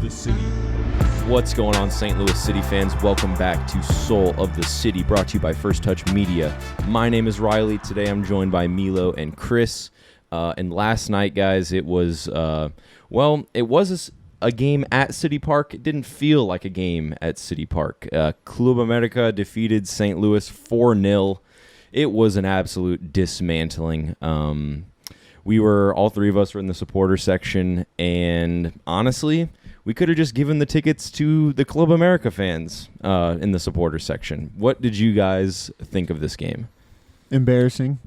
the City. What's going on, St. Louis City fans? Welcome back to Soul of the City, brought to you by First Touch Media. My name is Riley. Today I'm joined by Milo and Chris. And last night, guys, it was, a game at CITYPARK. It didn't feel like a game at CITYPARK. Club América defeated St. Louis 4-0. It was an absolute dismantling. All three of us were in the supporter section, and honestly, we could have just given the tickets to the Club América fans in the supporter section. What did you guys think of this game? Embarrassing.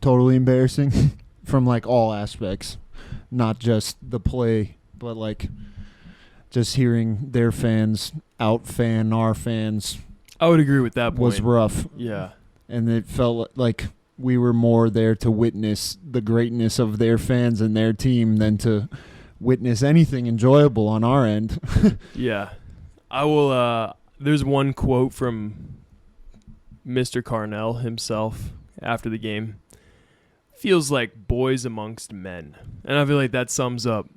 Totally embarrassing from like all aspects, not just the play, but like just hearing their fans out-fan our fans. I would agree with that point. Was rough. Yeah. And it felt like we were more there to witness the greatness of their fans and their team than to witness anything enjoyable on our end. Yeah. I will there's one quote from Mr. Carnell himself after the game. Feels like boys amongst men. And I feel like that sums up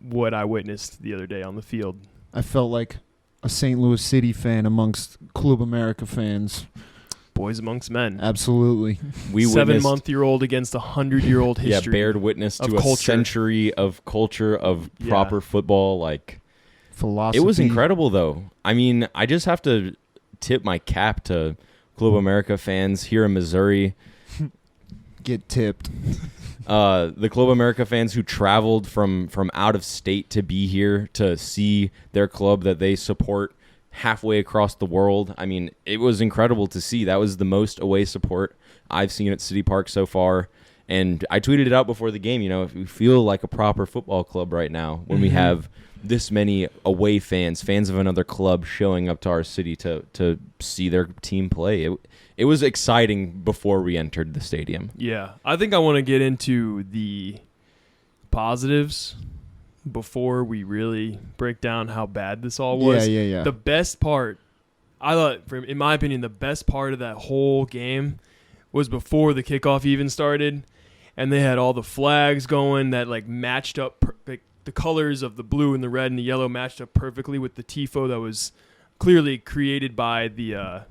what I witnessed the other day on the field. I felt like a St. Louis City fan amongst Club América fans. Boys amongst men. Absolutely. We 7-month-year-old against a 100-year-old history. Yeah, bared witness to a century of culture of proper football, like philosophy. It was incredible, though. I mean, I just have to tip my cap to Club América fans here in Missouri. Get tipped. The Club América fans who traveled from out of state to be here to see their club that they support halfway across the world. I mean, it was incredible to see. That was the most away support I've seen at CITYPARK so far. And I tweeted it out before the game. You know, if we feel like a proper football club right now when we have this many away fans of another club showing up to our city to see their team play. It was exciting before we entered the stadium. Yeah. I think I want to get into the positives before we really break down how bad this all was. Yeah. The best part, I thought, in my opinion, the best part of that whole game was before the kickoff even started, and they had all the flags going that like matched up, the colors of the blue and the red and the yellow matched up perfectly with the tifo that was clearly created by the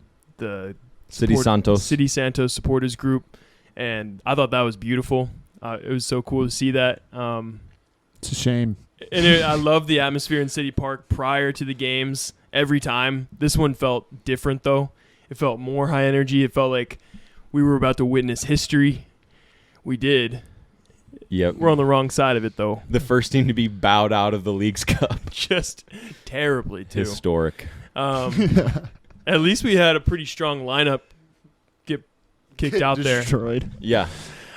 City Santos supporters group, and I thought that was beautiful. It was so cool to see that. It's a shame. And I love the atmosphere in CITYPARK prior to the games every time. This one felt different, though. It felt more high energy. It felt like we were about to witness history. We did. Yep. We're on the wrong side of it, though. The first team to be bowed out of the League's Cup. Just terribly, too. Historic. At least we had a pretty strong lineup get kicked out there. Destroyed. Yeah.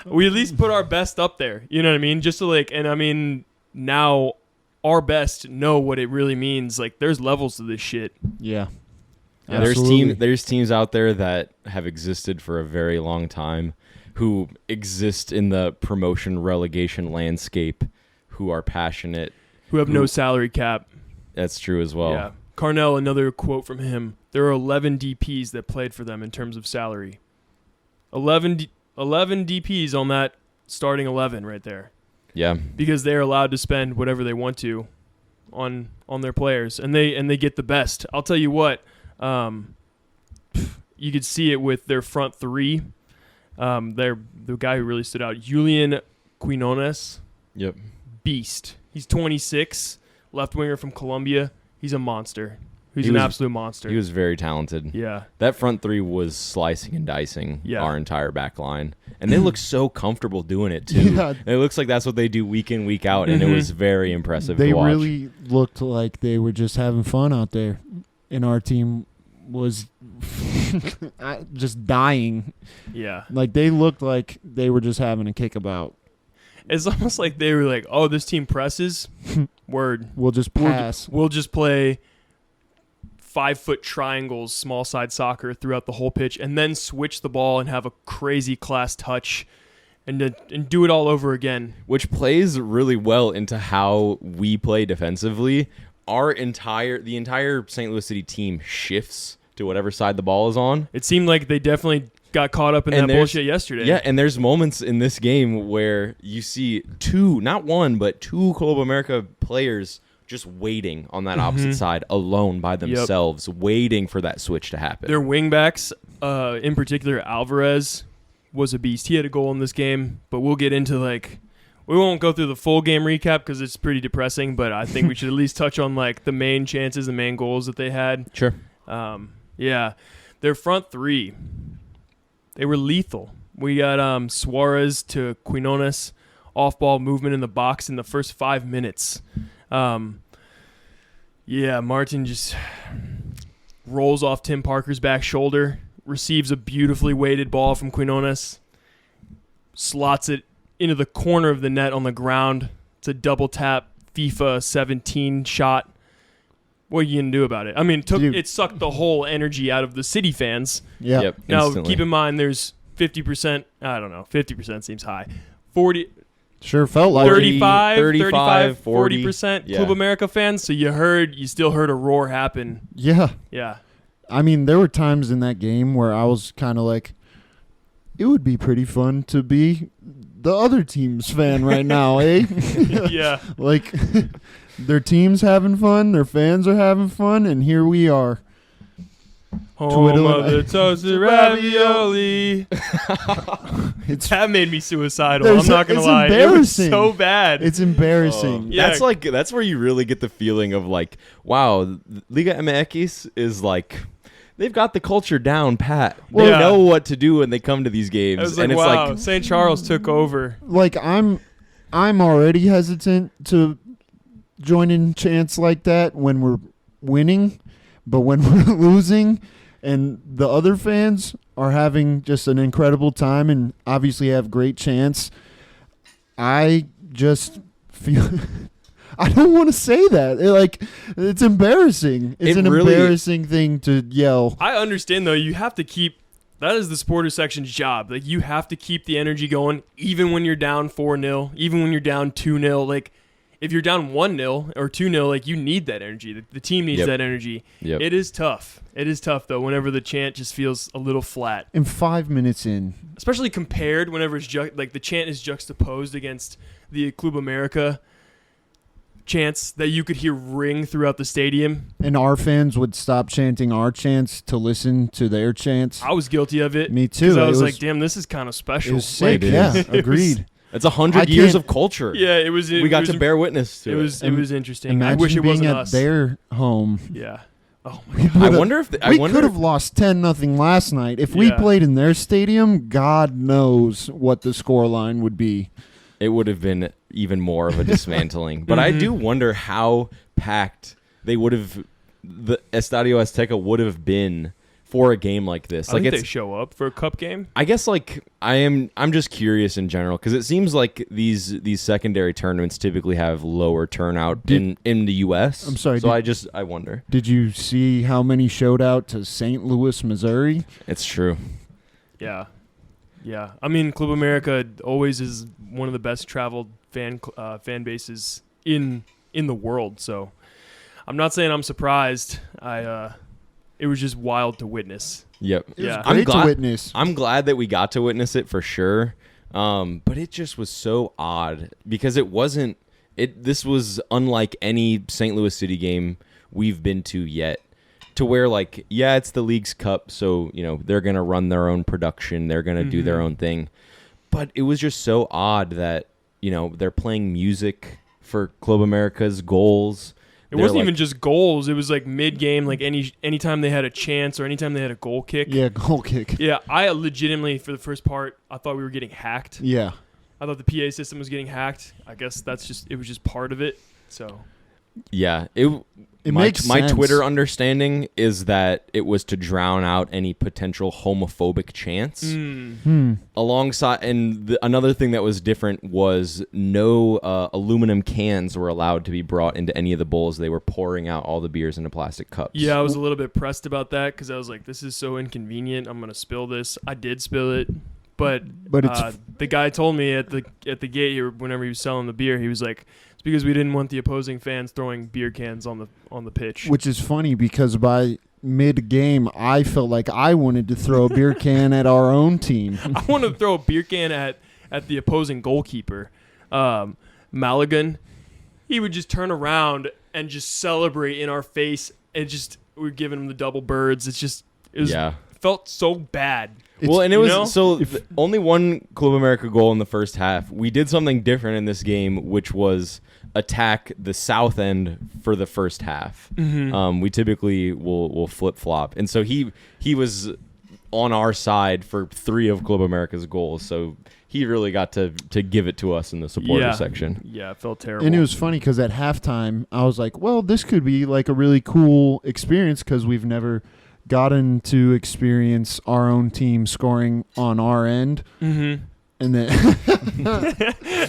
We at least put our best up there. You know what I mean? Just to and I mean, now our best know what it really means. Like, there's levels to this shit. Yeah. There's teams out there that have existed for a very long time who exist in the promotion relegation landscape, who are passionate. Who have no salary cap. That's true as well. Yeah. Carnell, another quote from him. There are 11 DPs that played for them in terms of salary. 11 DPs on that starting 11 right there. Yeah. Because they're allowed to spend whatever they want to on their players, and they get the best. I'll tell you what, you could see it with their front three. They're the guy who really stood out, Julian Quinones. Yep. Beast. He's 26, left winger from Colombia. He's a monster. He's an absolute monster. He was very talented. Yeah. That front three was slicing and dicing our entire back line. And they look so comfortable doing it, too. Yeah. It looks like that's what they do week in, week out, and it was very impressive to watch. They really looked like they were just having fun out there. And our team was just dying. Yeah. Like, they looked like they were just having a kickabout. It's almost like they were like, oh, this team presses? Word. We'll just pass. We'll just play 5-foot triangles, small side soccer throughout the whole pitch, and then switch the ball and have a crazy class touch and do it all over again. Which plays really well into how we play defensively. The entire St. Louis City team shifts to whatever side the ball is on. It seemed like they definitely got caught up in that bullshit yesterday. Yeah, and there's moments in this game where you see two, not one, but two Club America players just waiting on that opposite side alone by themselves, waiting for that switch to happen. Their wingbacks, in particular Alvarez, was a beast. He had a goal in this game, but we'll get into we won't go through the full game recap because it's pretty depressing, but I think we should at least touch on the main chances, the main goals that they had. Sure. Yeah. Their front three, they were lethal. We got Suarez to Quinones, off-ball movement in the box in the first 5 minutes. Martin just rolls off Tim Parker's back shoulder, receives a beautifully weighted ball from Quinones, slots it into the corner of the net on the ground. It's a double tap FIFA 17 shot. What are you going to do about it? I mean, it sucked the whole energy out of the City fans. Yeah. Yep, now, instantly. keep in mind there's 50%. I don't know. 50% seems high. 40. Sure felt like 35, 35, 40% yeah. Club America fans. So you still heard a roar happen. Yeah. Yeah. I mean, there were times in that game where I was kind of like, it would be pretty fun to be the other team's fan right now, eh? Yeah. Like, their team's having fun, their fans are having fun, and here we are. Home of the toasted ravioli. That made me suicidal. I'm not going to lie. It was so bad. It's embarrassing. Yeah. That's where you really get the feeling of wow, Liga MX is they've got the culture down pat. They know what to do when they come to these games. I was and it's wow, St. Charles took over. I'm already hesitant to join in chants like that when we're winning, but when we're losing and the other fans are having just an incredible time and obviously have great chants, I just feel I don't want to say that. It's embarrassing. It's an embarrassing thing to yell. I understand, though. You have to keep – that is the supporter section's job. You have to keep the energy going even when you're down 4-0, even when you're down 2-0. If you're down 1-0 or 2-0, you need that energy. The team needs that energy. Yep. It is tough. It is tough, though, whenever the chant just feels a little flat. And 5 minutes in. Especially compared whenever it's the chant is juxtaposed against the Club America chants that you could hear ring throughout the stadium. And our fans would stop chanting our chants to listen to their chants. I was guilty of it. Me too. I was damn, this is kind of special. It was sick, agreed. It's 100 years of culture. Yeah, it was. We got to bear witness to it. It was interesting. Imagine I wish it being wasn't at us. their home. Yeah. Oh my God. I wonder if we could have lost 10-0 last night. If we played in their stadium, God knows what the scoreline would be. It would have been even more of a dismantling. But I do wonder how packed the Estadio Azteca would have been for a game like this. I think they show up for a cup game. I guess I'm just curious in general because it seems like these secondary tournaments typically have lower turnout in the U.S. I'm sorry. So I wonder. Did you see how many showed out to St. Louis, Missouri? It's true. Yeah. Yeah. I mean, Club America always is one of the best traveled fan bases in the world. So I'm not saying I'm surprised. It was just wild to witness. Yep. It was great to witness. I'm glad that we got to witness it for sure. But it just was so odd because it wasn't. This was unlike any St. Louis City game we've been to yet. To where it's the League's Cup, so they're gonna run their own production, they're gonna do their own thing. But it was just so odd that they're playing music for Club America's goals. It wasn't even just goals. It was mid-game, anytime they had a chance or anytime they had a goal kick. Yeah, goal kick. Yeah, I legitimately, for the first part, I thought we were getting hacked. Yeah. I thought the PA system was getting hacked. I guess it was just part of it. So. Yeah, It makes sense. My Twitter understanding is that it was to drown out any potential homophobic chants. Alongside, and another thing that was different was no aluminum cans were allowed to be brought into any of the bowls. They were pouring out all the beers into plastic cups. Yeah, I was a little bit pressed about that because I was like, this is so inconvenient. I'm going to spill this. I did spill it. But the guy told me at the gate here, whenever he was selling the beer, he was like, it's because we didn't want the opposing fans throwing beer cans on the pitch. Which is funny because by mid-game, I felt like I wanted to throw a beer can at our own team. I wanted to throw a beer can at the opposing goalkeeper, Maligan. He would just turn around and just celebrate in our face. We're giving him the double birds. Felt so bad. Only one Club America goal in the first half. We did something different in this game, which was attack the south end for the first half. Mm-hmm. We typically will flip flop, and so he was on our side for 3 of Club America's goals. So he really got to give it to us in the supporter section. Yeah, it felt terrible. And it was funny because at halftime, I was like, well, this could be like a really cool experience because we've never gotten to experience our own team scoring on our end. Mm-hmm. And then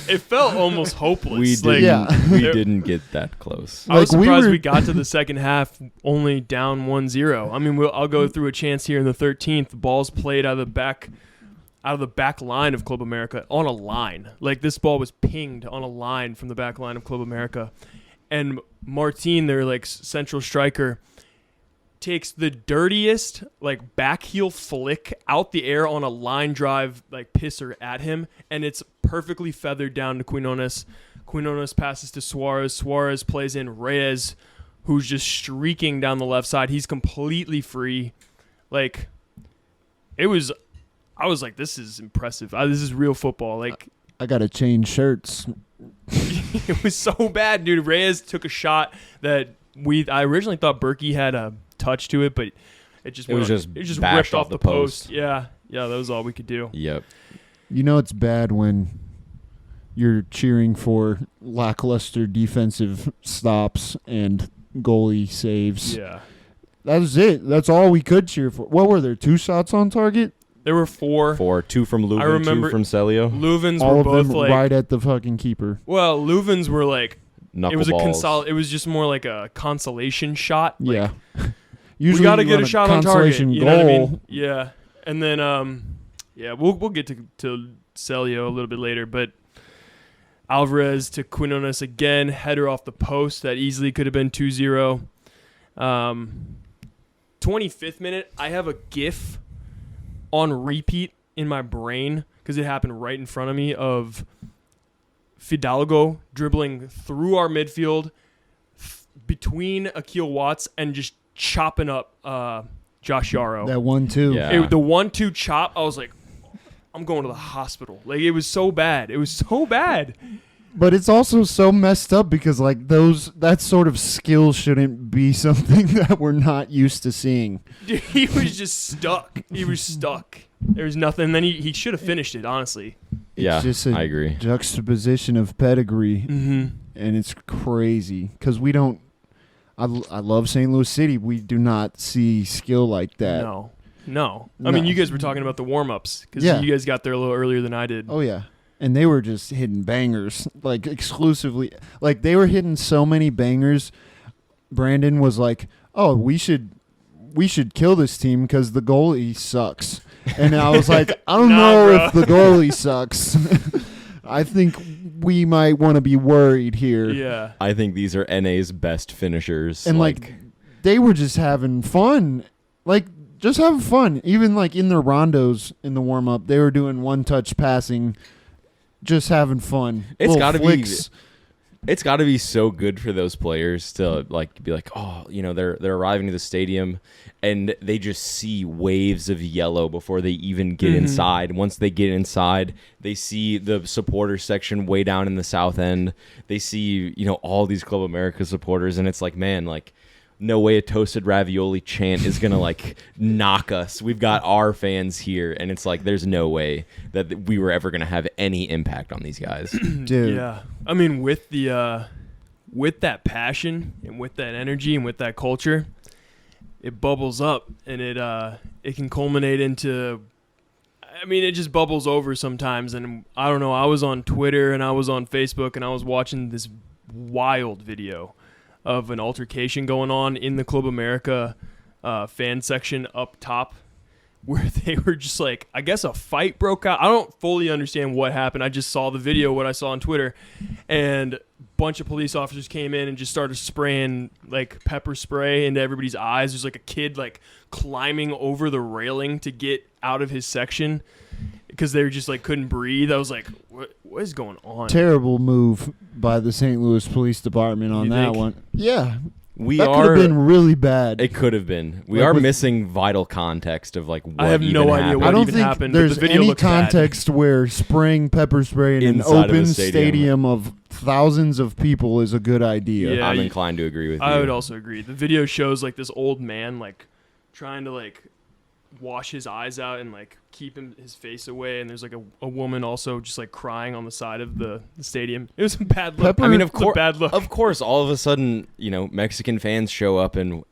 it felt almost hopeless. We didn't get that close. I was surprised we got to the second half only down 1-0. I mean, I'll go through a chance here in the 13th. The ball's played out of the back line of Club America on a line. Like, this ball was pinged on a line from the back line of Club America. And Martin, their like central striker, takes the dirtiest like back heel flick out the air on a line drive like pisser at him, and it's perfectly feathered down to Quinones. Quinones passes to Suarez. Suarez plays in Reyes, who's just streaking down the left side. He's completely free. Like, I was like, this is impressive. This is real football. Like, I got to change shirts. It was so bad, dude. Reyes took a shot that I originally thought Berkey had a touch to it, but it just ripped off the post. Yeah, that was all we could do. Yep. You know it's bad when you're cheering for lackluster defensive stops and goalie saves. Yeah. That was it. That's all we could cheer for. What were there? 2 shots on target? There were 4. 2 from Leuven, I remember 2 from Celio. Leuven's all were of both them like right at the fucking keeper. Well, Leuven's were like Knuckleballs. It was just more like a consolation shot. Like, Yeah. We got to get a shot on target. You know what I mean? goal. Yeah. And then we'll get to Celio a little bit later, but Alvarez to Quinones again, header off the post that easily could have been 2-0. 25th minute, I have a GIF on repeat in my brain because it happened right in front of me of Fidalgo dribbling through our midfield between Akil Watts and just chopping up Josh Yarrow. That 1-2. Yeah. The 1-2 chop, I was like, I'm going to the hospital. Like, it was so bad. It was so bad. But it's also so messed up because like that sort of skill shouldn't be something that we're not used to seeing. Dude, he was just stuck. He was stuck. There was nothing. And then he should have finished it, honestly. Yeah, It's just a I agree. juxtaposition of pedigree, Mm-hmm. and it's crazy because we don't. I love St. Louis City. We do not see skill like that. No. I mean, you guys were talking about the warm-ups because you guys got there a little earlier than I did. Oh, yeah. And they were just hitting bangers, like exclusively. Like, they were hitting so many bangers. Brandon was like, oh, we should kill this team because the goalie sucks. And I was like, I don't know bro. if the goalie sucks. I think we might want to be worried here. Yeah. I think these are NA's best finishers. And, like, they were just having fun. Like, just having fun. Even, like, in their rondos in the warm-up, they were doing one-touch passing, just having fun. It's Little got to be. flicks. It's got to be so good for those players to like be like, oh, you know, they're arriving to the stadium and they just see waves of yellow before they even get inside. Once they get inside, they see the supporter section way down in the south end. They see, you know, all these Club America supporters, and it's like, man, like, no way a toasted ravioli chant is gonna like knock us. We've got our fans here, and it's like there's no way that we were ever gonna have any impact on these guys. Dude. Yeah. I mean, with that passion and with that energy and with that culture, it bubbles up and it can culminate into. I mean, it just bubbles over sometimes, and I don't know. I was on Twitter and I was on Facebook and I was watching this wild video of an altercation going on in the Club America fan section up top where they were just like, I guess a fight broke out. I don't fully understand what happened. I just saw the video, what I saw on Twitter, and a bunch of police officers came in and just started spraying like pepper spray into everybody's eyes. There's like a kid like climbing over the railing to get out of his section because they were just like couldn't breathe. I was like, what is going on? Terrible move by the St. Louis Police Department on You that think? one. Yeah. We That could are. have been really bad. It could have been. We Like are with- missing vital context of like what I have no even idea happened. what I don't even think happened, but there's the video any looked bad. context where spraying pepper spray in an Inside of a open stadium. stadium of thousands of people is a good idea. Yeah. I'm inclined to agree with you. I would also agree. The video shows like this old man like trying to like wash his eyes out and like keep his face away, and there's like a woman also just like crying on the side of the stadium. It was a bad look. Pepper- I mean, It's a bad look. Of course, all of a sudden, Mexican fans show up and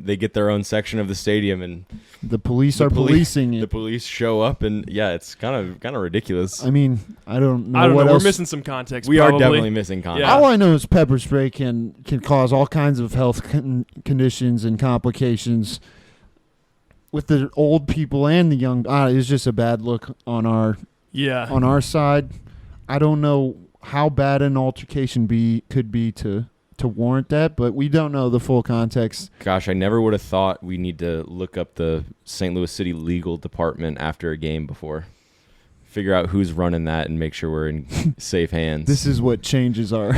they get their own section of the stadium, and The police the are policing The it. police show up, and yeah, it's kind of ridiculous. I mean, I don't know I don't what know. else. We're missing some context. We are probably. definitely missing context. Yeah. All I know is pepper spray can cause all kinds of health conditions and complications with the old people and the young. It's just a bad look on our side. I don't know how bad an altercation could be to warrant that, but we don't know the full context. Gosh, I never would have thought we need to look up the St. Louis City legal department after a game before. Figure out who's running that and make sure we're in safe hands. This is what changes our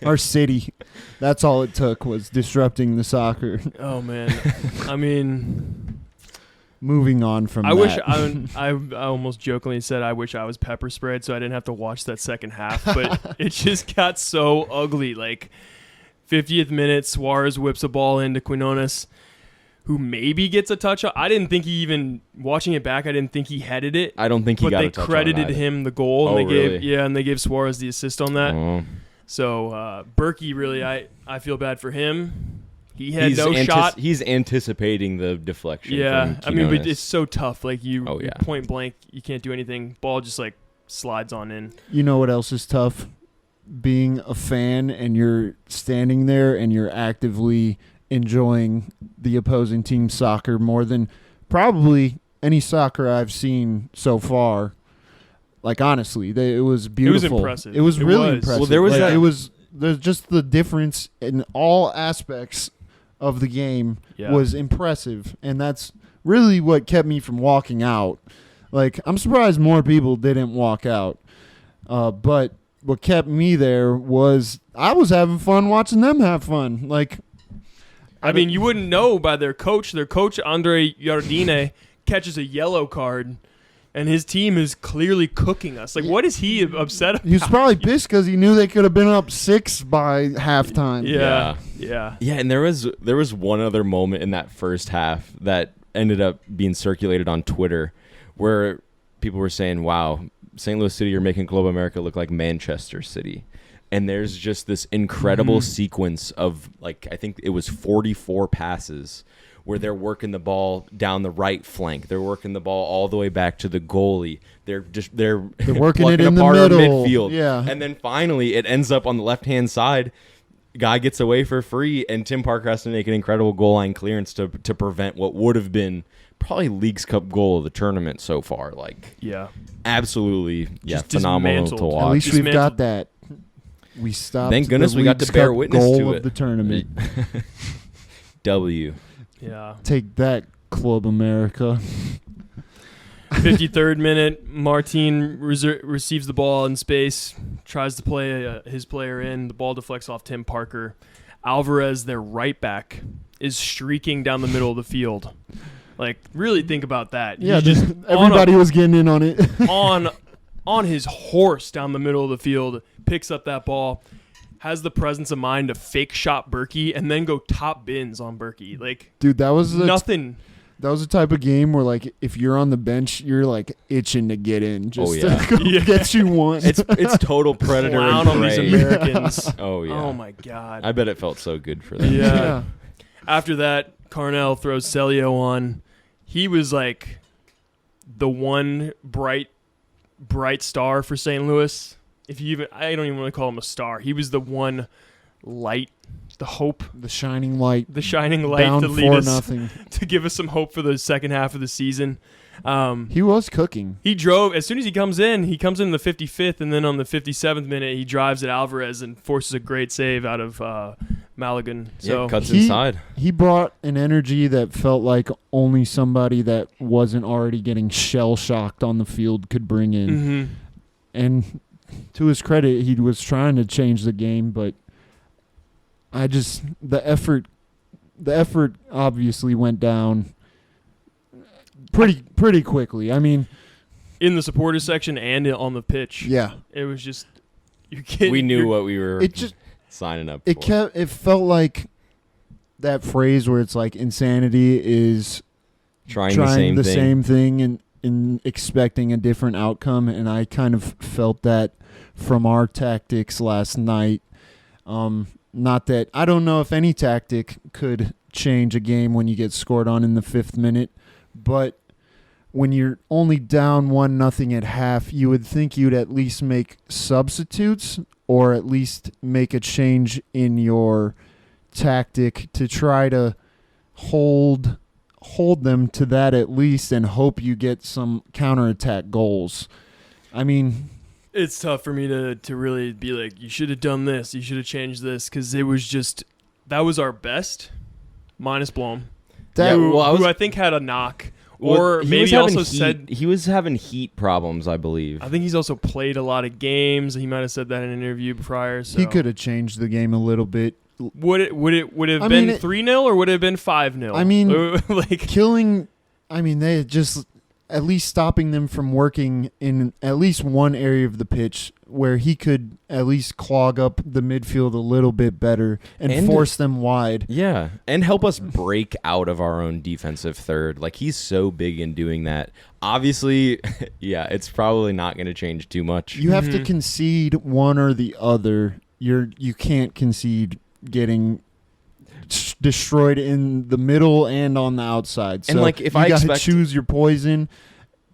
our city. That's all it took was disrupting the soccer. Oh man. I mean, Moving on from I that. wish I almost jokingly said I wish I was pepper sprayed so I didn't have to watch that second half, but it just got so ugly. Like 50th minute, Suarez whips a ball into Quinones, who maybe gets a touch. I didn't think he even watching it back. I didn't think he headed it. I don't think he but got they a touch credited on it him the goal, and Oh, they gave really? and they gave Suarez the assist on that. Oh. So Berkey, really, I feel bad for him. He had no shot. He's anticipating the deflection. Yeah, from I mean, but Quinones. it's so tough. Like you Oh, yeah. point blank, you can't do anything. Ball just like slides on in. You know what else is tough? Being a fan and you're standing there and you're actively enjoying the opposing team's soccer more than probably any soccer I've seen so far. Like honestly, it was beautiful. impressive. It was It really was. impressive. Well, there was Like, that- there's just the difference in all aspects of the game Yeah. was impressive, and that's really what kept me from walking out. Like, I'm surprised more people didn't walk out. But what kept me there was I was having fun watching them have fun. Like, I mean, you wouldn't know by their coach. Their coach, Andre Jardine, catches a yellow card, and his team is clearly cooking us. Like, what is he upset about? he was probably pissed because he knew they could have been up 6 by halftime. Yeah. Yeah, and there was one other moment in that first half that ended up being circulated on Twitter where people were saying, wow, St. Louis City are making Club America look like Manchester City. And there's just this incredible sequence of, like, I think it was 44 passes where they're working the ball down the right flank. They're working the ball all the way back to the goalie. They're working it plucking in the apart our middle. midfield. Yeah. And then finally it ends up on the left-hand side. Guy gets away for free, and Tim Parker has to make an incredible goal line clearance to prevent what would have been probably Leagues Cup goal of the tournament so far. Like, Yeah. absolutely, Just phenomenal to dismantled. At watch. least we've Dismantled. got that. We stopped. Thank goodness the we got to Leagues bear Cup witness goal to of it. the tournament. W. Yeah. Take that, Club America. 53rd minute, Martin receives the ball in space, tries to play his player in. The ball deflects off Tim Parker. Alvarez, their right back, is streaking down the middle of the field. Like, really think about that. Yeah, He's just everybody was getting in on it. on his horse down the middle of the field, picks up that ball, has the presence of mind to fake shot Berkey, and then go top bins on Berkey. Like, Dude, that was nothing. That was the type of game where, like, if you're on the bench, you're like itching to get in, just yeah. to go Yeah. get you one. It's total predator Clown and on these prey. Americans. Oh yeah. Oh my God. I bet it felt so good for them. Yeah. After that, Carnell throws Celio on. He was like the one bright star for St. Louis. If you even, I don't even want to call him a star. He was the one light the hope, The shining light. the shining light Down to lead us 4-0. to give us some hope for the second half of the season. He was cooking. He drove as soon as he comes in the 55th, and then on the 57th minute, he drives at Alvarez and forces a great save out of Maligan. So cuts inside. He brought an energy that felt like only somebody that wasn't already getting shell-shocked on the field could bring in. Mhm. And to his credit, he was trying to change the game, but the effort obviously went down pretty quickly. I mean, in the supporters section and on the pitch, yeah, it was just you're kidding. We knew what we were it just signing up it for. it felt like that phrase where it's like insanity is trying the same thing and expecting a different outcome, and I kind of felt that from our tactics last night. Not that I don't know if any tactic could change a game when you get scored on in the 5th minute, but when you're only down 1-0 at half, you would think you'd at least make substitutes or at least make a change in your tactic to try to hold them to that at least and hope you get some counterattack goals. I mean, it's tough for me to really be like, you should have done this, you should have changed this, because it was just that was our best, minus Blom, who I think had a knock. Or maybe also said he was having heat problems, I believe. I think he's also played a lot of games. He might have said that in an interview prior. So. He could have changed the game a little bit. Would it have been 3-0 or would it have been 5-0? I mean, like killing. I mean, they just at least stopping them from working in at least one area of the pitch where he could at least clog up the midfield a little bit better and force them wide. Yeah, and help us break out of our own defensive third. Like, he's so big in doing that. Obviously, yeah, it's probably not going to change too much. You have to concede one or the other. You can't concede getting destroyed in the middle and on the outside. So and like, if you I gotta expect choose your poison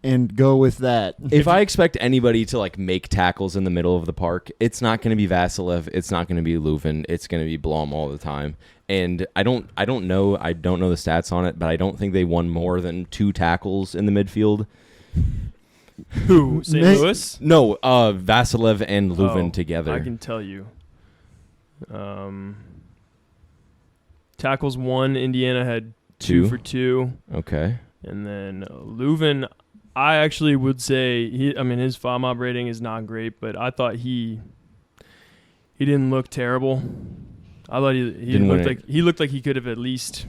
and go with that. If I expect anybody to like make tackles in the middle of the park, it's not going to be Vasilev, it's not going to be Leuven, it's going to be Blom all the time. And I don't know the stats on it, but I don't think they won more than 2 tackles in the midfield. Who? St. Louis? No, Vasilev and Leuven together. I can tell you. Tackles 1, Indiana had 2 for 2. Okay. And then Leuven, I actually would say his FOMOB rating is not great, but I thought he didn't look terrible. I thought he looked like he could have at least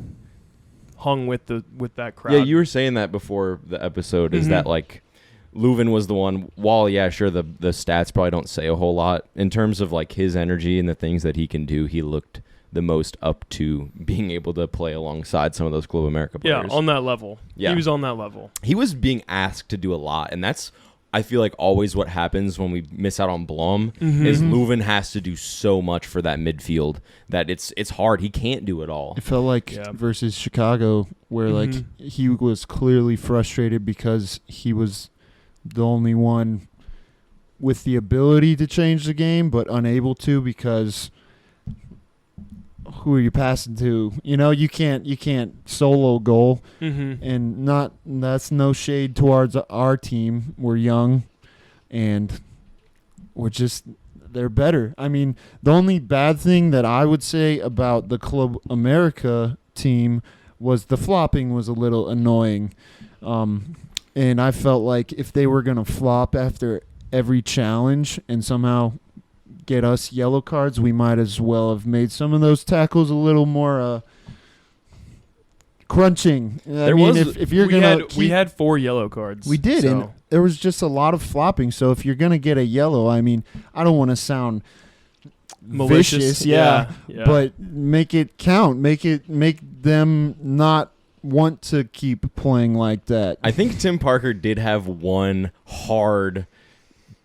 hung with that crowd. Yeah, you were saying that before the episode. Is that like Leuven was the one? While yeah, sure, the stats probably don't say a whole lot in terms of like his energy and the things that he can do. He looked the most up to being able to play alongside some of those Club América players. Yeah, on that level. Yeah. He was on that level. He was being asked to do a lot, and that's, I feel like, always what happens when we miss out on Blom, is Leuven has to do so much for that midfield that it's hard. He can't do it all. It felt like versus Chicago where like he was clearly frustrated because he was the only one with the ability to change the game but unable to because who are you passing to? You know, you can't solo goal, and that's no shade towards our team. We're young, and they're better. I mean, the only bad thing that I would say about the Club América team was the flopping was a little annoying, and I felt like if they were gonna flop after every challenge and somehow get us yellow cards, we might as well have made some of those tackles a little more crunching. If you're we had 4 yellow cards. We did, and there was just a lot of flopping. So if you're gonna get a yellow, I mean, I don't want to sound malicious, vicious, but make it count. Make them not want to keep playing like that. I think Tim Parker did have one hard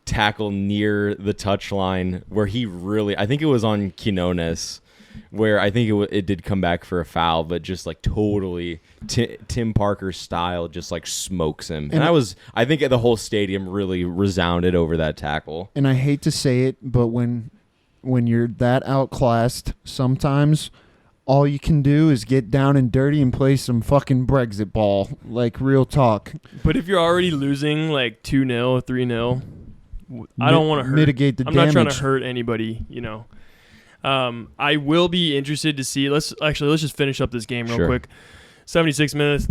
tackle near the touchline where he really, I think it was on Quinones, where I think it did come back for a foul, but just like totally Tim Parker style just like smokes him. And I think the whole stadium really resounded over that tackle. And I hate to say it, but when when you're that outclassed, sometimes all you can do is get down and dirty and play some fucking Brexit ball. Like, real talk. But if you're already losing like 2-0, 3-0, I don't want to hurt. Mitigate the I'm damage. not trying to hurt anybody, you know. I will be interested to see. Let's just finish up this game real quick. 76 minutes.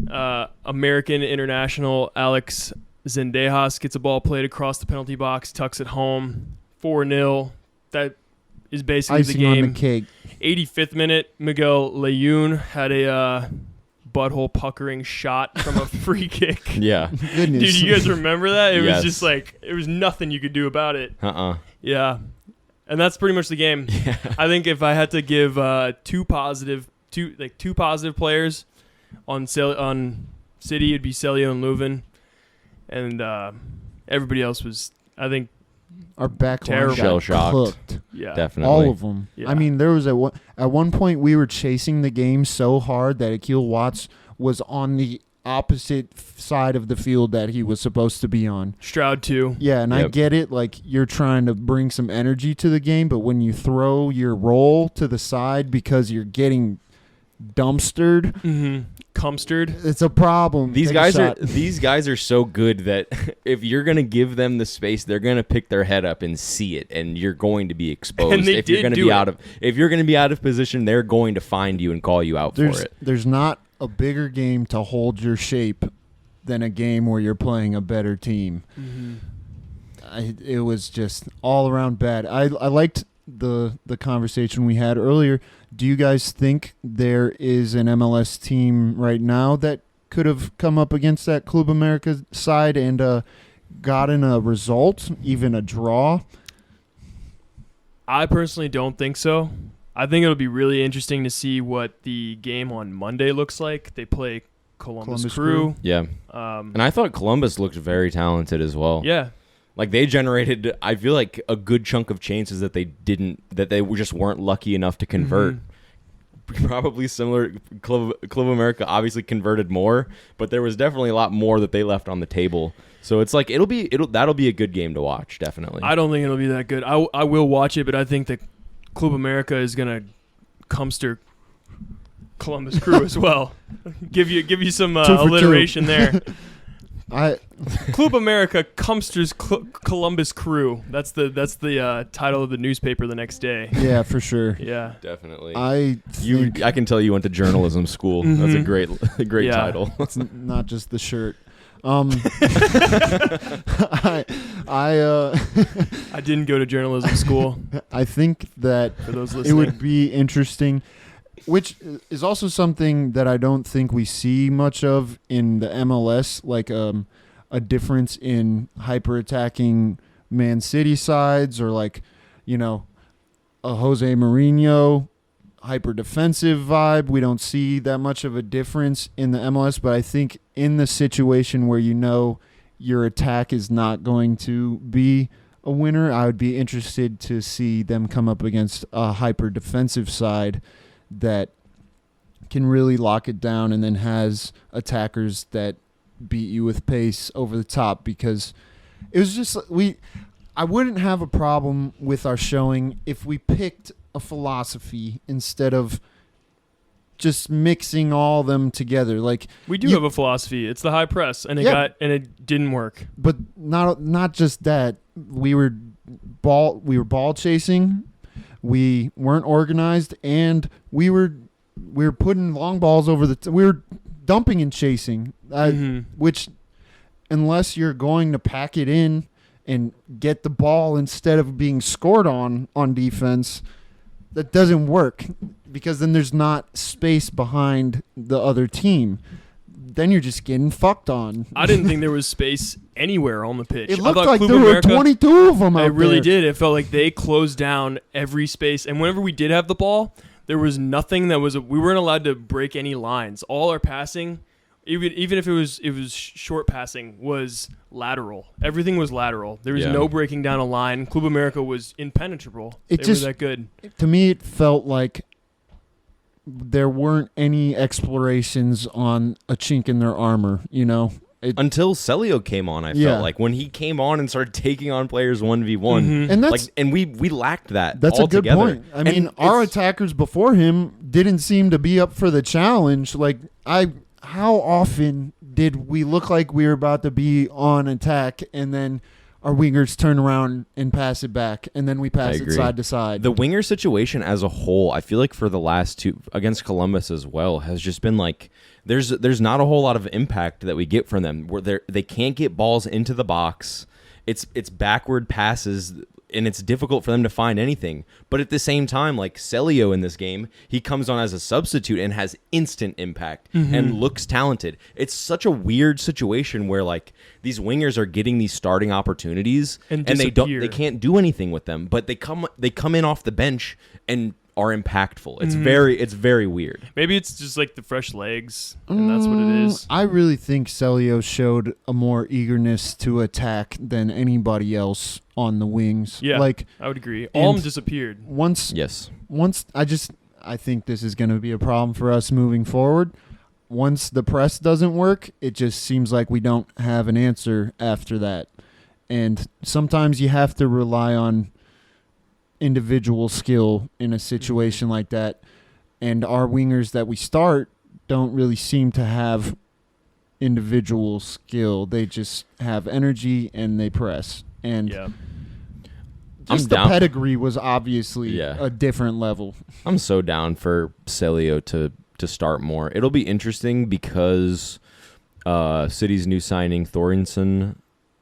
American international Alex Zendejas gets a ball played across the penalty box, tucks it home. 4-0. That is basically icing the game. on the cake. 85th minute, Miguel Layun had a butthole puckering shot from a free kick. Yeah. Goodness. Dude, you guys remember that? It Yes. was just like, it was nothing you could do about it. Uh-uh. Yeah. And that's pretty much the game. Yeah. I think if I had to give two positive players on City, it'd be Celio and Leuven. And everybody else was, I think, Our back line terrible. got Shell-shocked. cooked. yeah. Definitely. All of them. Yeah. I mean, there was at one point we were chasing the game so hard that Akil Watts was on the opposite side of the field that he was supposed to be on. Stroud too. Yeah, and I Yep. get it. Like, you're trying to bring some energy to the game, but when you throw your roll to the side because you're getting dumpstered, Mm-hmm. Cumstered. it's a problem. These Take a shot. these guys are so good that if you're gonna give them the space, they're gonna pick their head up and see it, and you're going to be exposed. And they if you're did gonna do be it. if you're gonna be out of position, they're going to find you and call you out for it. There's not a bigger game to hold your shape than a game where you're playing a better team. Mm-hmm. It was just all around bad. I liked the conversation we had earlier. Do you guys think there is an MLS team right now that could have come up against that Club America side and gotten a result, even a draw? I personally don't think so. I think it'll be really interesting to see what the game on Monday looks like. They play Columbus Crew. Yeah, and I thought Columbus looked very talented as well. Yeah. Like, they generated, I feel like, a good chunk of chances that they just weren't lucky enough to convert. Probably similar. Club America obviously converted more, but there was definitely a lot more that they left on the table. So it's like that'll be a good game to watch, definitely. I don't think it'll be that good. I will watch it, but I think that Club America is gonna cumster Columbus Crew as well. give you some Two for two. alliteration there. Club America cumsters Columbus Crew. That's the title of the newspaper the next day. Yeah, for sure. Yeah. Definitely. I can tell you went to journalism school. That's a great Yeah. title. It's not just the shirt. I didn't go to journalism school. I think that For those it listening, would be interesting, which is also something that I don't think we see much of in the MLS, like a difference in hyper attacking Man City sides, or like, you know, a Jose Mourinho hyper defensive vibe. We don't see that much of a difference in the MLS, but I think in the situation where you know your attack is not going to be a winner, I would be interested to see them come up against a hyper defensive side that can really lock it down and then has attackers that beat you with pace over the top, because it was just I wouldn't have a problem with our showing if we picked a philosophy instead of just mixing all of them together. Like, we do have a philosophy. It's the high press, and it didn't work. but not just that. We were ball chasing. We weren't organized, and we were putting long balls over we were dumping and chasing, which, unless you're going to pack it in and get the ball instead of being scored on defense, that doesn't work, because then there's not space behind the other team. Then you're just getting fucked on. I didn't think there was space anywhere on the pitch. It I looked thought like Club there were America, 22 of them out It really there. did. It felt like they closed down every space, and whenever we did have the ball, there was nothing that was. We weren't allowed to break any lines. All our passing, even if it was short passing, was lateral. Everything was lateral. There was Yeah. no breaking down a line. Club America was impenetrable. They were that good. To me, it felt like there weren't any explorations on a chink in their armor, you know? until Celio came on. I felt like when he came on and started taking on players 1v1, and that's and we lacked that. That's altogether. a good point. I mean, our attackers before him didn't seem to be up for the challenge. How often did we look like we were about to be on attack, and then our wingers turn around and pass it back, and then we pass it side to side? The winger situation as a whole, I feel like for the last two against Columbus as well, has just been like there's not a whole lot of impact that we get from them. Where they can't get balls into the box. It's backward passes, and it's difficult for them to find anything. But at the same time, like Celio in this game, he comes on as a substitute and has instant impact and looks talented. It's such a weird situation where like these wingers are getting these starting opportunities and they can't do anything with them, but they come in off the bench and are impactful. It's very weird. Maybe it's just like the fresh legs, and that's what it is. I really think Celio showed a more eagerness to attack than anybody else on the wings. Yeah, I would agree. Alm disappeared. I think this is going to be a problem for us moving forward. Once the press doesn't work, it just seems like we don't have an answer after that. And sometimes you have to rely on individual skill in a situation like that, and our wingers that we start don't really seem to have individual skill. They just have energy and they press, and just the pedigree was obviously a different level. I'm so down for Celio to start more. It'll be interesting because City's new signing Thorstenson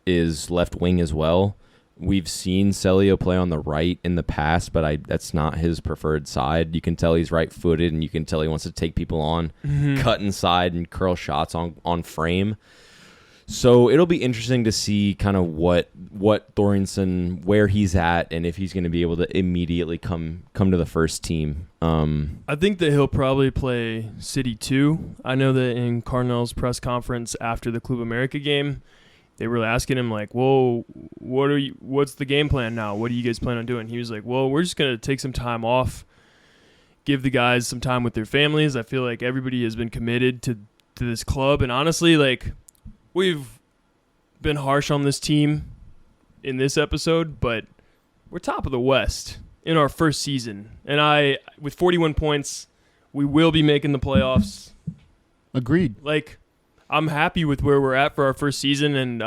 is left wing as well. We've seen Celio play on the right in the past, but that's not his preferred side. You can tell he's right-footed, and you can tell he wants to take people on, cut inside, and curl shots on frame. So it'll be interesting to see kind of what Thorstenson, where he's at, and if he's going to be able to immediately come to the first team. I think that he'll probably play City 2. I know that in Cardinals' press conference after the Club América game, they were asking him, like, whoa, what's the game plan now? What do you guys plan on doing? He was like, well, we're just going to take some time off, give the guys some time with their families. I feel like everybody has been committed to this club. And honestly, like, we've been harsh on this team in this episode, but we're top of the West in our first season. And with 41 points, we will be making the playoffs. Agreed. Like, I'm happy with where we're at for our first season, and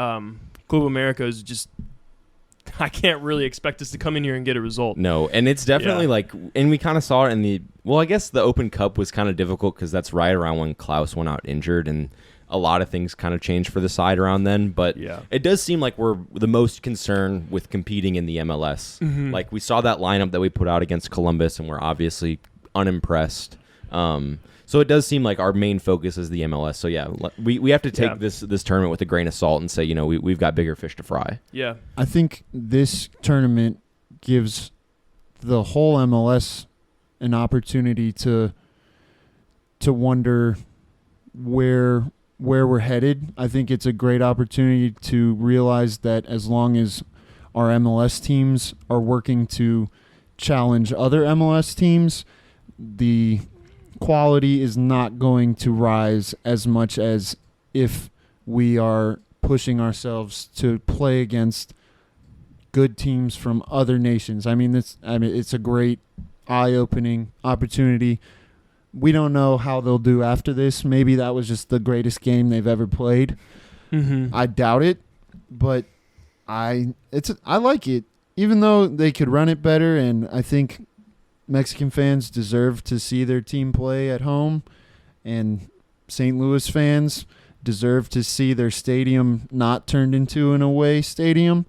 Club América is just – I can't really expect us to come in here and get a result. No, and it's definitely like – and we kind of saw it in the – well, I guess the Open Cup was kind of difficult because that's right around when Klaus went out injured, and a lot of things kind of changed for the side around then. But it does seem like we're the most concerned with competing in the MLS. Like, we saw that lineup that we put out against Columbus, and we're obviously unimpressed. So it does seem like our main focus is the MLS. So, we have to take this tournament with a grain of salt and say, we've got bigger fish to fry. Yeah. I think this tournament gives the whole MLS an opportunity to wonder where we're headed. I think it's a great opportunity to realize that as long as our MLS teams are working to challenge other MLS teams, the quality is not going to rise as much as if we are pushing ourselves to play against good teams from other nations. It's a great eye-opening opportunity. We don't know how they'll do after this. Maybe that was just the greatest game they've ever played. I doubt it, but I like it, even though they could run it better, and I think Mexican fans deserve to see their team play at home, and St. Louis fans deserve to see their stadium not turned into an away stadium.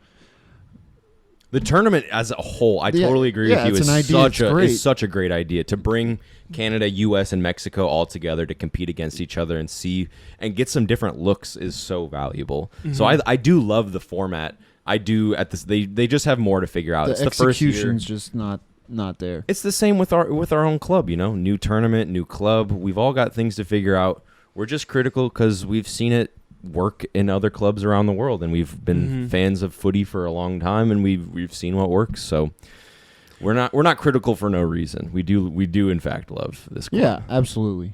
The tournament as a whole, I totally agree with you. It's such a great idea to bring Canada, U.S., and Mexico all together to compete against each other and see and get some different looks is so valuable. So I do love the format. I do at this. They just have more to figure out. The it's the first year. execution's just not there. It's the same with our own club, new tournament, new club. We've all got things to figure out. We're just critical because we've seen it work in other clubs around the world, and we've been fans of footy for a long time, and we've seen what works. So we're not critical for no reason. We do in fact love this club. Yeah, absolutely.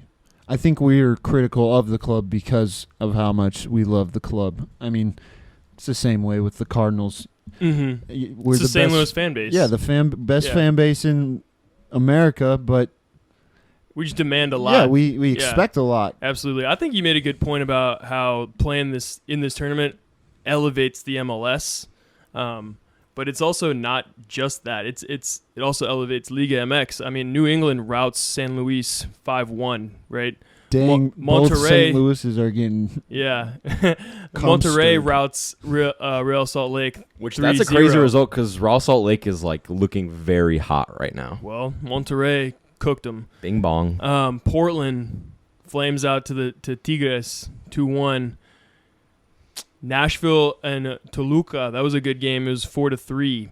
I think we're critical of the club because of how much we love the club. I mean, it's the same way with the Cardinals. Mm-hmm. We're It's the St. best, Louis fan base. Yeah, the best fan base in America, but we just demand a lot. yeah, we expect a lot. Absolutely. I think you made a good point about how playing this in this tournament elevates the MLS. But it's also not just that. It also elevates Liga MX. I mean, New England routs San Luis 5-1, right? Dang, both Monterrey- St. Louis's are getting Yeah. Cum Monterrey stirred. routs Real Salt Lake. Which 3-0. that's a crazy result because Raw Salt Lake is like looking very hot right now. Well, Monterrey cooked them. Bing bong. Portland flames out to Tigres 2-1. Nashville and Toluca, that was a good game. It was 4-3.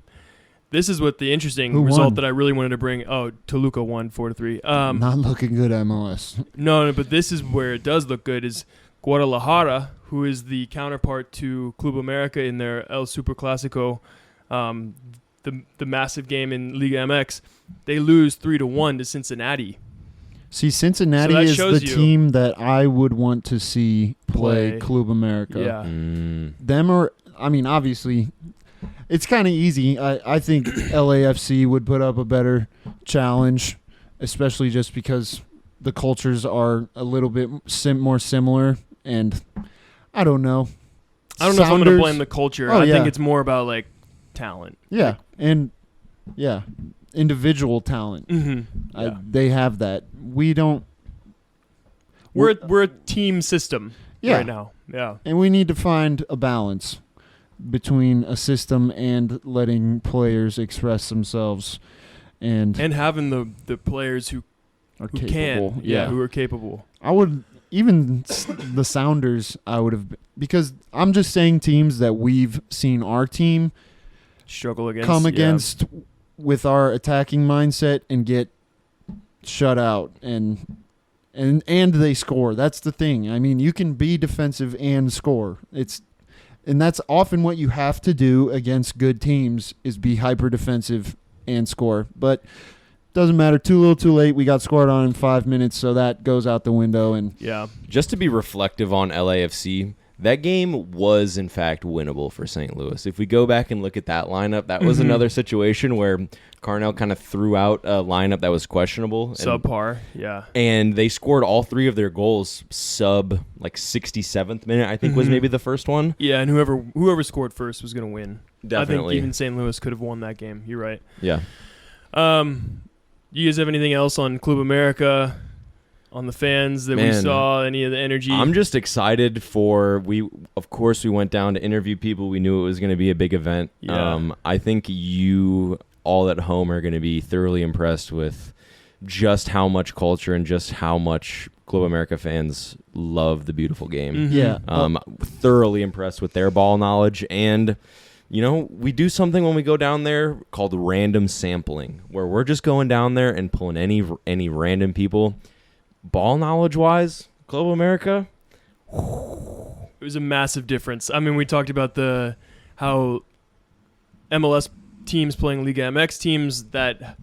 This is what the interesting Who result won? that I really wanted to bring. Oh, Toluca won 4-3. not looking good MLS. No, but this is where it does look good. Is Guadalajara, who is the counterpart to Club América in their El Superclásico, the massive game in Liga MX. They lose 3-1 to Cincinnati. See, Cincinnati So that is shows the you- team that I would want to see play Play. Club America. Yeah. Them or, I mean, obviously, it's kind of easy. I think LAFC would put up a better challenge, especially just because the cultures are a little bit more similar. And I don't know. I don't know if I'm going to Sounders- blame the culture. Oh, I think yeah. it's more about like talent. Yeah, and yeah, individual talent. Mm-hmm. Yeah. They have that. We don't. We're a team system Yeah. right now. Yeah. And we need to find a balance between a system and letting players express themselves and And having the players who are who capable. can. Yeah, who are capable. I would even the Sounders. I would have because I'm just saying teams that we've seen our team Struggle against. come yeah. against with our attacking mindset and get shut out and they score. That's the thing. I mean, you can be defensive and score. And that's often what you have to do against good teams is be hyper defensive and score. But doesn't matter. Too little, too late. We got scored on in 5 minutes, so that goes out the window. And Yeah. Just to be reflective on LAFC, that game was in fact winnable for St. Louis. If we go back and look at that lineup, that was another situation where Carnell kind of threw out a lineup that was questionable. Subpar. Yeah. And they scored all three of their goals sub like 67th minute, I think was maybe the first one. Yeah, and whoever scored first was going to win. I Definitely. think even St. Louis could have won that game. You're right. Yeah. You guys have anything else on Club America, on the fans that we Man. saw, any of the energy? I'm just excited of course we went down to interview people. We knew it was going to be a big event. Yeah. I think you all at home are going to be thoroughly impressed with just how much culture and just how much Club America fans love the beautiful game. Mhm. yeah, Thoroughly impressed with their ball knowledge. And, we do something when we go down there called random sampling, where we're just going down there and pulling any random people. Ball knowledge-wise, Club America, It was a massive difference. I mean, we talked about how MLS teams playing Liga MX teams, that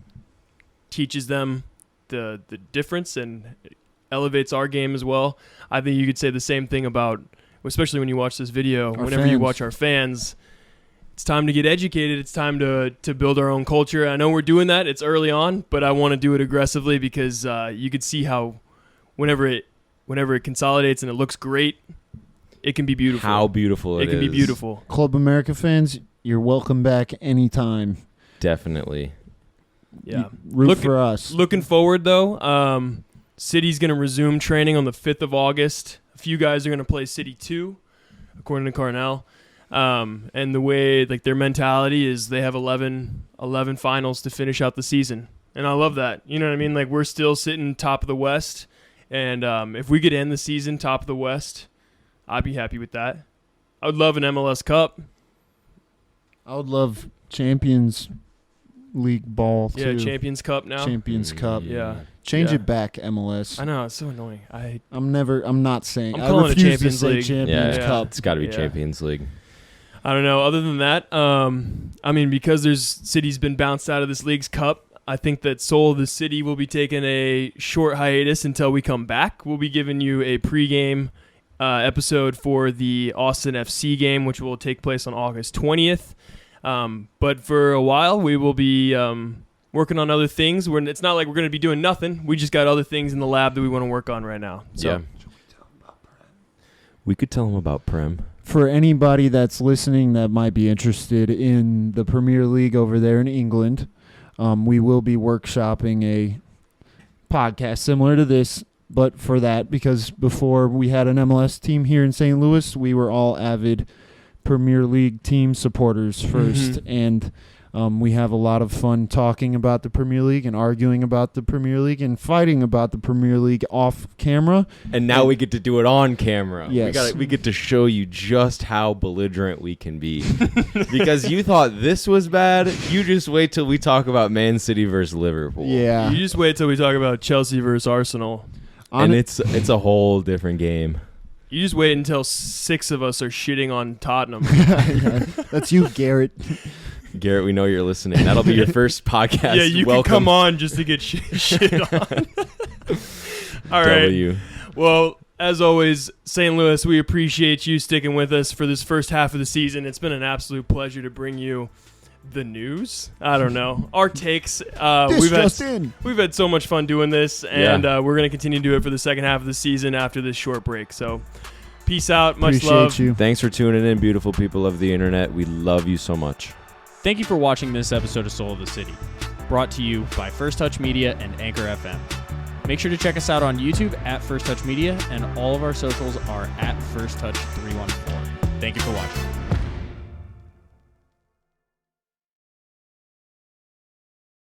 teaches them the difference and elevates our game as well. I think you could say the same thing about, especially when you watch this video, Our whenever you fans. watch our fans, it's time to get educated. It's time to build our own culture. I know we're doing that. It's early on, but I want to do it aggressively because you could see how whenever it consolidates and it looks great, it can be beautiful. how beautiful it is. It can be beautiful. Club America fans, you're welcome back anytime. Definitely. Yeah. Root for us. Looking forward, though, City's going to resume training on the 5th of August. A few guys are going to play City 2, according to Carnell. And the way, their mentality is they have 11 finals to finish out the season. And I love that. You know what I mean? We're still sitting top of the West. And if we could end the season top of the West, I'd be happy with that. I would love an MLS Cup. I would love Champions League ball too. Yeah, Champions Cup now. Champions Cup. Yeah. Change Yeah. it back, MLS. I know, it's so annoying. I'm not saying. I'm I calling it refuse to Champions say League. Champions Yeah, Cup. it's got to be Yeah. Champions League. I don't know. Other than that, because City's been bounced out of this league's cup, I think that Soul of the City will be taking a short hiatus until we come back. We'll be giving you a pregame episode for the Austin FC game, which will take place on August 20th. But for a while, we will be working on other things. It's not like we're going to be doing nothing. We just got other things in the lab that we want to work on right now. So. Yeah. We could tell them about Prem. For anybody that's listening that might be interested in the Premier League over there in England, we will be workshopping a podcast similar to this, but for that, because before we had an MLS team here in St. Louis, we were all avid Premier League team supporters first, and we have a lot of fun talking about the Premier League and arguing about the Premier League and fighting about the Premier League off camera. And now we get to do it on camera. Yes. We get to show you just how belligerent we can be. Because you thought this was bad, you just wait till we talk about Man City versus Liverpool. Yeah. You just wait till we talk about Chelsea versus Arsenal. And it's a whole different game. You just wait until 6 of us are shitting on Tottenham. That's you, Garrett. Garrett, we know you're listening. That'll be your first podcast. Yeah, you can come on just to get shit on. All right. W. Well, as always, St. Louis, we appreciate you sticking with us for this first half of the season. It's been an absolute pleasure to bring you the news. I don't know. Our takes. We've had so much fun doing this, and we're going to continue to do it for the second half of the season after this short break. So peace out. Much Appreciate love. you. Thanks for tuning in, beautiful people of the internet. We love you so much. Thank you for watching this episode of Soul of the City, brought to you by First Touch Media and Anchor FM. Make sure to check us out on YouTube at First Touch Media, and all of our socials are at First Touch 314. Thank you for watching.